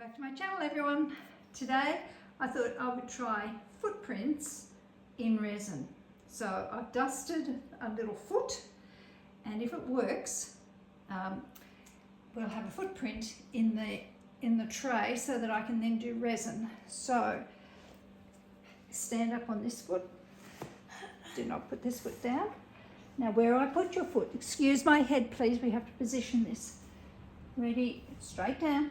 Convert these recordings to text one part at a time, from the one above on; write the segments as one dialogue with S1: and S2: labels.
S1: Back to my channel, everyone. Today I thought I would try footprints in resin. So I've dusted a little foot, and if it works, we'll have a footprint in the tray so that I can then do resin. So stand up on this foot. Do not put this foot down. Now where I put your foot, excuse my head please, we have to position this. Ready, straight down,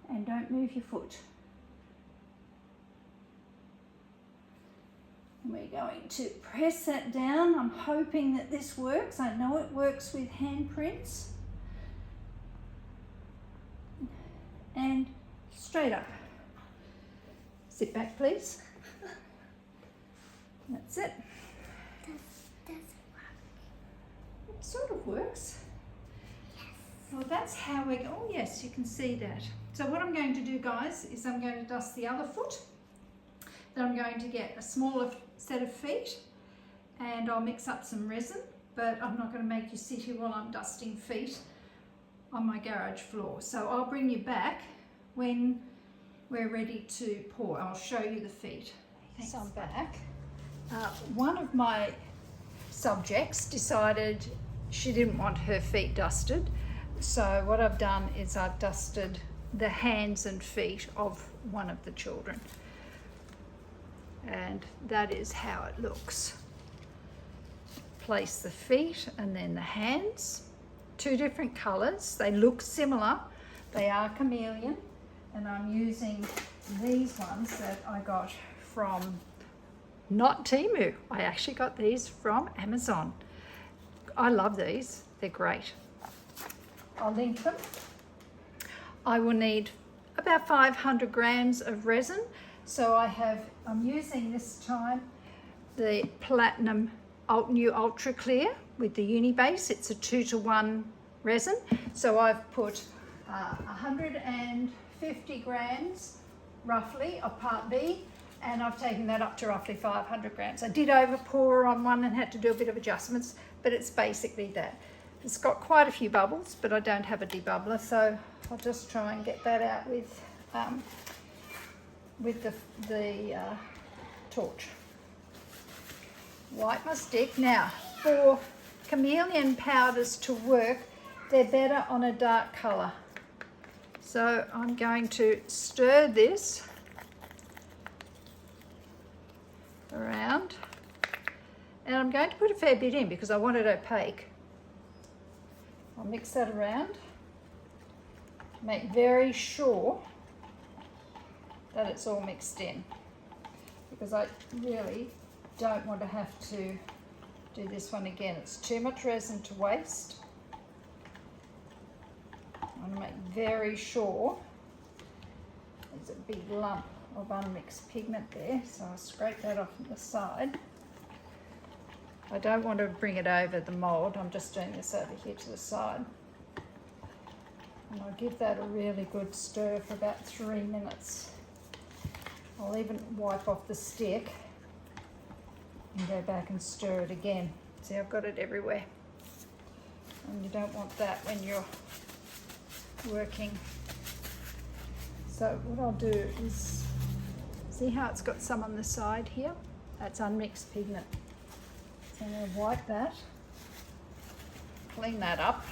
S1: and don't move your foot. And we're going to press that down. I'm hoping that this works. I know it works with handprints. And straight up. Sit back please. That's it.
S2: Does
S1: It sort of works. Well, that's how we're going. Oh yes, you can see that. So what I'm going to do, guys, is I'm going to dust the other foot. Then I'm going to get a smaller set of feet, and I'll mix up some resin, but I'm not going to make you sit here while I'm dusting feet on my garage floor. So I'll bring you back when we're ready to pour. I'll show you the feet. Thanks. So I'm back. One of my subjects decided she didn't want her feet dusted. So what I've done is I've dusted the hands and feet of one of the children. And that is how it looks. Place the feet and then the hands. Two different colours. They look similar. They are chameleon. And I'm using these ones that I got from, not Temu. I actually got these from Amazon. I love these. They're great. I'll link them. I will need about 500 grams of resin. So I'm using this time the Platinum New Ultra Clear with the Uni Base. It's a 2-to-1 resin. So I've put 150 grams roughly of part B, and I've taken that up to roughly 500 grams. I did over pour on one and had to do a bit of adjustments, but it's basically that. It's got quite a few bubbles, but I don't have a debubbler, so I'll just try and get that out with the torch. Wipe my stick. Now, for chameleon powders to work, they're better on a dark colour. So I'm going to stir this around, and I'm going to put a fair bit in because I want it opaque. I'll mix that around, make very sure that it's all mixed in, because I really don't want to have to do this one again. It's too much resin to waste. I want to make very sure there's a big lump of unmixed pigment there, so I'll scrape that off on the side. I don't want to bring it over the mould, I'm just doing this over here to the side. And I'll give that a really good stir for about 3 minutes. I'll even wipe off the stick and go back and stir it again. See, I've got it everywhere. And you don't want that when you're working. So what I'll do is, see how it's got some on the side here? That's unmixed pigment. So I'm going to wipe that, clean that up,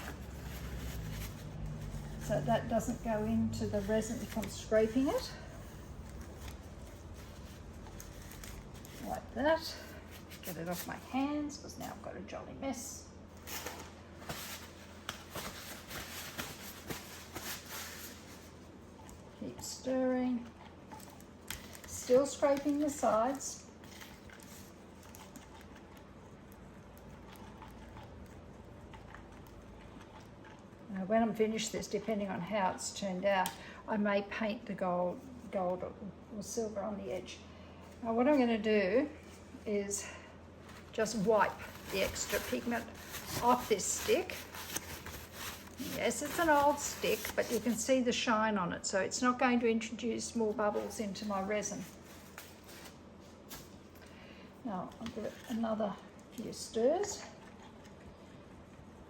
S1: so that doesn't go into the resin if I'm scraping it. Wipe that, get it off my hands because now I've got a jolly mess. Keep stirring, still scraping the sides. Now when I'm finished this, depending on how it's turned out, I may paint the gold or silver on the edge. Now what I'm going to do is just wipe the extra pigment off this stick. Yes, it's an old stick, but you can see the shine on it, so it's not going to introduce more bubbles into my resin. Now I'll give it another few stirs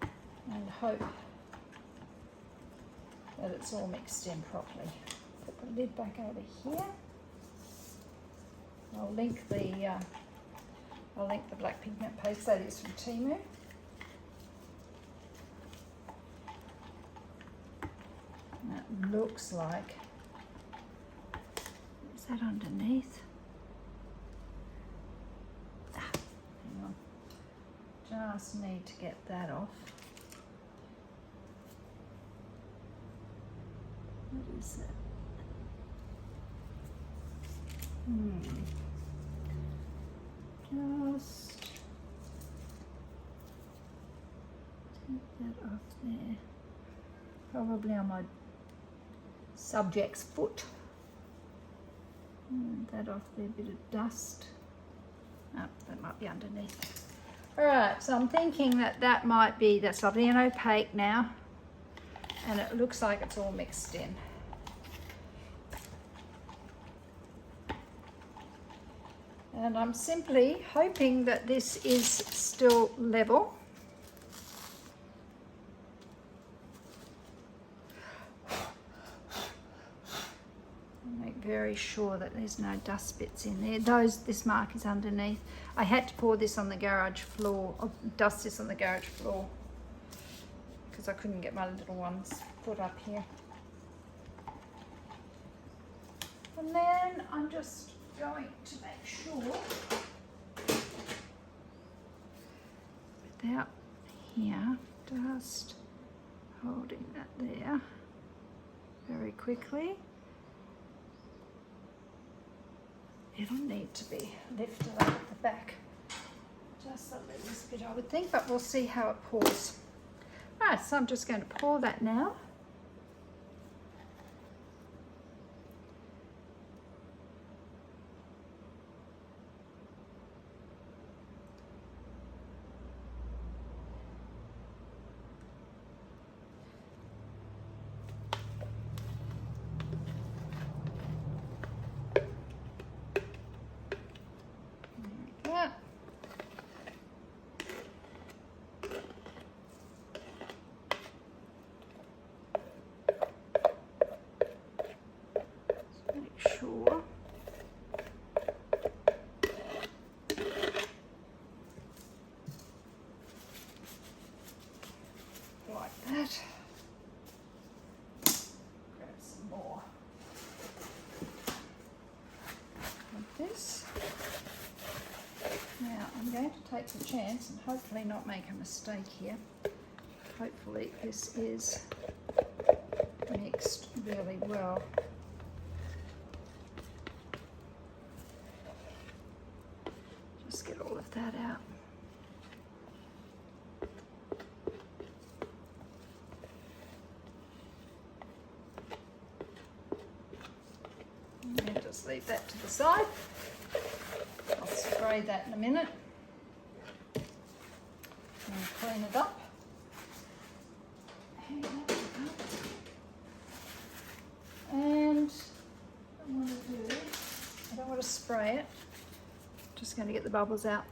S1: and hope that it's all mixed in properly. Put the lid back over here. I'll link the black pigment paste. That is from Temu. And that looks like, is that underneath? Hang on. Just need to get that off. What is that? Just take that off there. Probably on my subject's foot. That off there, a bit of dust. Oh, that might be underneath. Alright, so I'm thinking that might be, that's lovely and opaque now. And it looks like it's all mixed in. And I'm simply hoping that this is still level. Make very sure that there's no dust bits in there. This mark is underneath. I had to pour this on the garage floor, or dust this on the garage floor, because I couldn't get my little ones put up here. And then I'm just going to make sure, without here, just holding that there very quickly. It'll need to be lifted up at the back just a little bit, I would think, but we'll see how it pours. Right, so I'm just going to pour that now. Sure. Like that. Grab some more like this. Now I'm going to take the chance and hopefully not make a mistake here. Hopefully this is mixed really well. Just get all of that out. And just leave that to the side. I'll spray that in a minute and clean it up. And I don't want to spray it. Just going to get the bubbles out.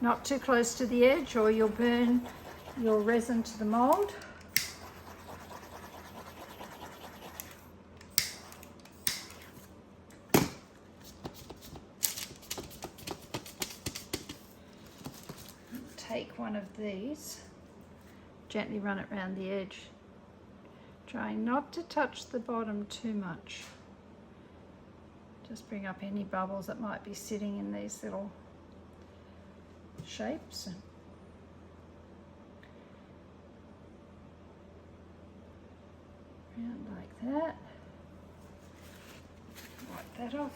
S1: Not too close to the edge or you'll burn your resin to the mold. Take one of these, gently run it around the edge, trying not to touch the bottom too much. Just bring up any bubbles that might be sitting in these little shapes. Round like that. Wipe that off.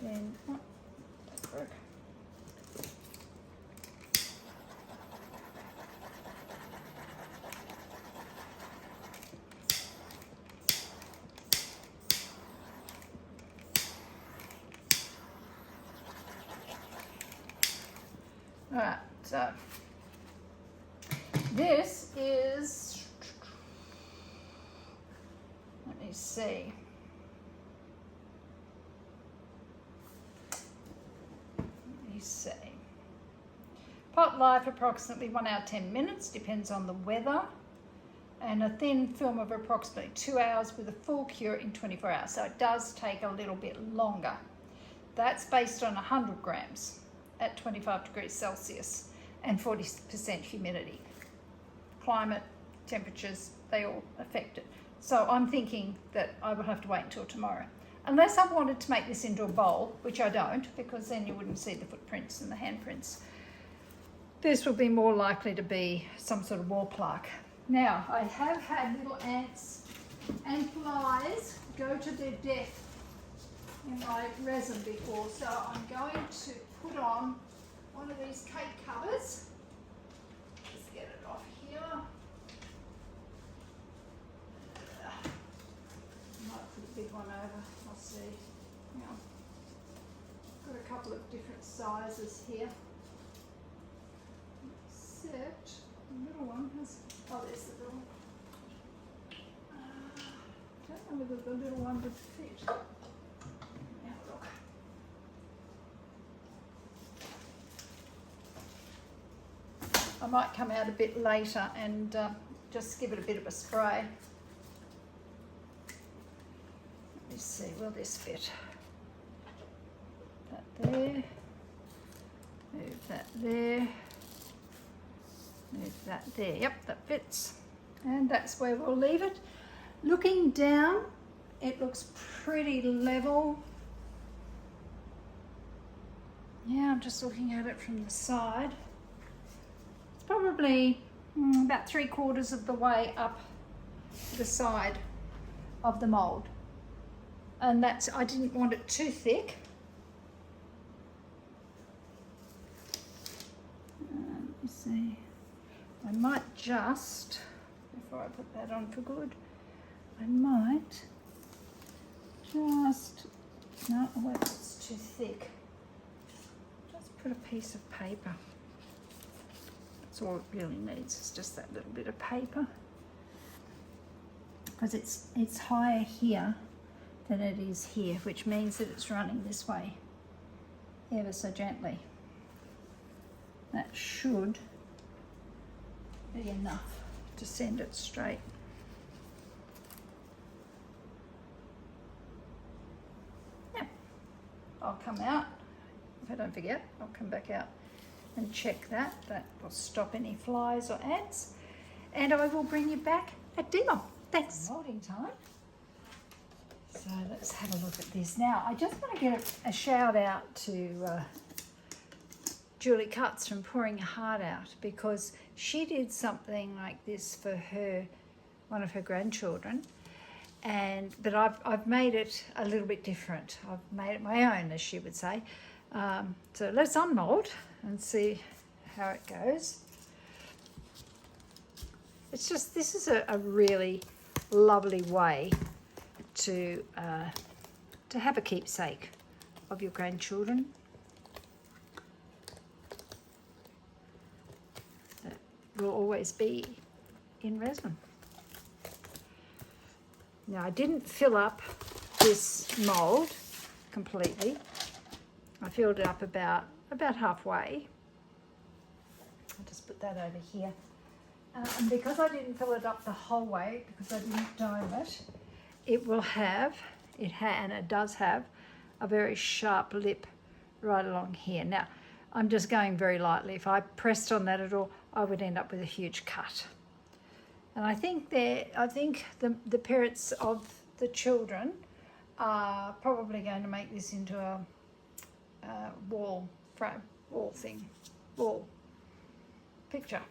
S1: Then, oh, that broke. Alright, so this is, let me see, see. Pot life approximately 1 hour 10 minutes, depends on the weather. And a thin film of approximately 2 hours with a full cure in 24 hours. So it does take a little bit longer. That's based on 100 grams at 25 degrees Celsius and 40% humidity. Climate, temperatures, they all affect it. So I'm thinking that I will have to wait until tomorrow. Unless I wanted to make this into a bowl, which I don't, because then you wouldn't see the footprints and the handprints. This will be more likely to be some sort of wall plaque. Now, I have had little ants and flies go to their death in my resin before, so I'm going to put on one of these cake covers. Let's get it off here. Might put a big one over, I'll see. Now, got a couple of different sizes here. Except the little one has, oh, there's the little one. I don't know whether the little one would fit. Now look. I might come out a bit later and just give it a bit of a spray. Let me see, will this fit? That there. Move that there. Move that there. Yep, that fits. And that's where we'll leave it. Looking down, it looks pretty level. Yeah, I'm just looking at it from the side. It's probably about 3/4 of the way up the side of the mold. And that's, I didn't want it too thick. Let me see. I might just, before I put that on for good, I might just, no, wait, it's too thick. Just put a piece of paper. That's all it really needs, is just that little bit of paper. Because it's higher here than it is here, which means that it's running this way ever so gently. That should be enough to send it straight. Yeah, I'll come out. If I don't forget, I'll come back out and check that. That will stop any flies or ants. And I will bring you back at dinner. Thanks. Molding time. So let's have a look at this. Now, I just want to get a shout out to Julie Cutts from Pouring Your Heart Out, because she did something like this for one of her grandchildren, but I've made it a little bit different. I've made it my own, as she would say. So let's unmold and see how it goes. It's just, this is a really lovely way to have a keepsake of your grandchildren. Will always be in resin. Now, I didn't fill up this mold completely. I filled it up about halfway. I'll just put that over here. And because I didn't fill it up the whole way, because I didn't dome it, it will have, and it does have, a very sharp lip right along here. Now, I'm just going very lightly. If I pressed on that at all, I would end up with a huge cut. And I think the parents of the children are probably going to make this into a wall picture.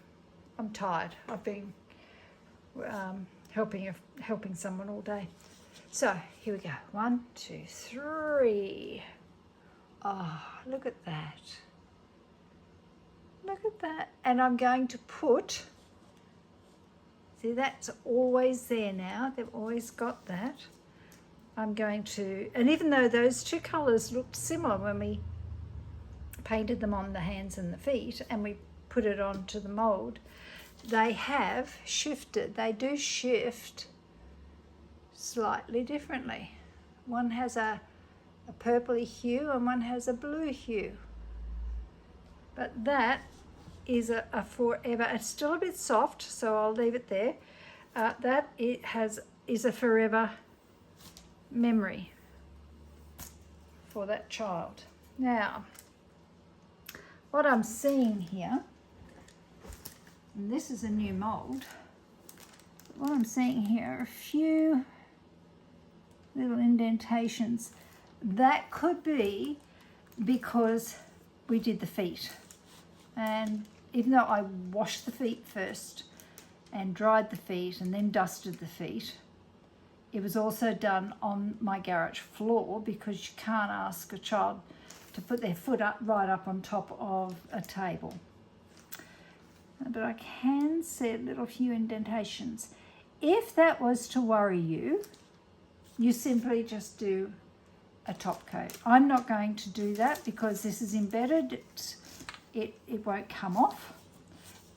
S1: I'm tired. I've been helping someone all day. So here we go. 1, 2, 3. Oh, look at that. Look at that. And I'm going to put, see, that's always there now. They've always got that. I'm going to, and even though those two colours looked similar when we painted them on the hands and the feet and we put it onto the mould, they have shifted. They do shift slightly differently. One has a purpley hue and one has a blue hue. But that is a forever. It's still a bit soft, so I'll leave it there. That is a forever memory for that child. Now, what I'm seeing here, and this is a new mould, what I'm seeing here are a few little indentations. That could be because we did the feet. And even though I washed the feet first and dried the feet and then dusted the feet, it was also done on my garage floor, because you can't ask a child to put their foot up right up on top of a table. But I can see a little few indentations. If that was to worry you, you simply just do a top coat. I'm not going to do that because this is embedded. It won't come off.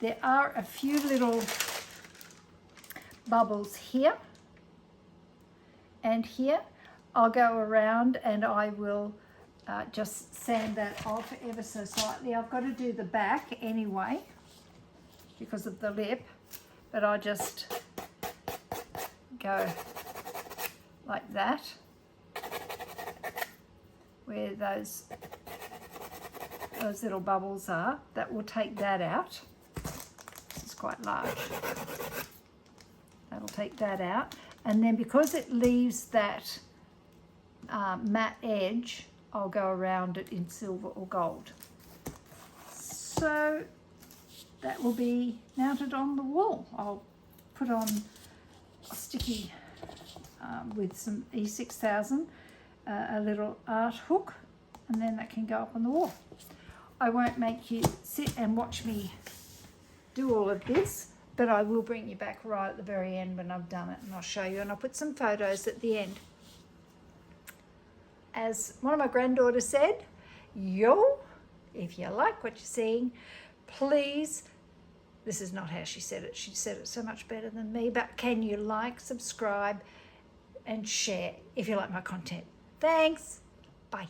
S1: There are a few little bubbles here and here. I'll go around and I will just sand that off ever so slightly. I've got to do the back anyway because of the lip, but I just go like that, where those little bubbles are. That will take that out. It's quite large. That'll take that out. And then because it leaves that matte edge, I'll go around it in silver or gold. So that will be mounted on the wall. I'll put on a sticky with some E6000, a little art hook, and then that can go up on the wall. I won't make you sit and watch me do all of this, but I will bring you back right at the very end when I've done it, and I'll show you, and I'll put some photos at the end. As one of my granddaughters said, yo, if you like what you're seeing, please, this is not how she said it so much better than me, but can you like, subscribe, and share if you like my content. Thanks. Bye.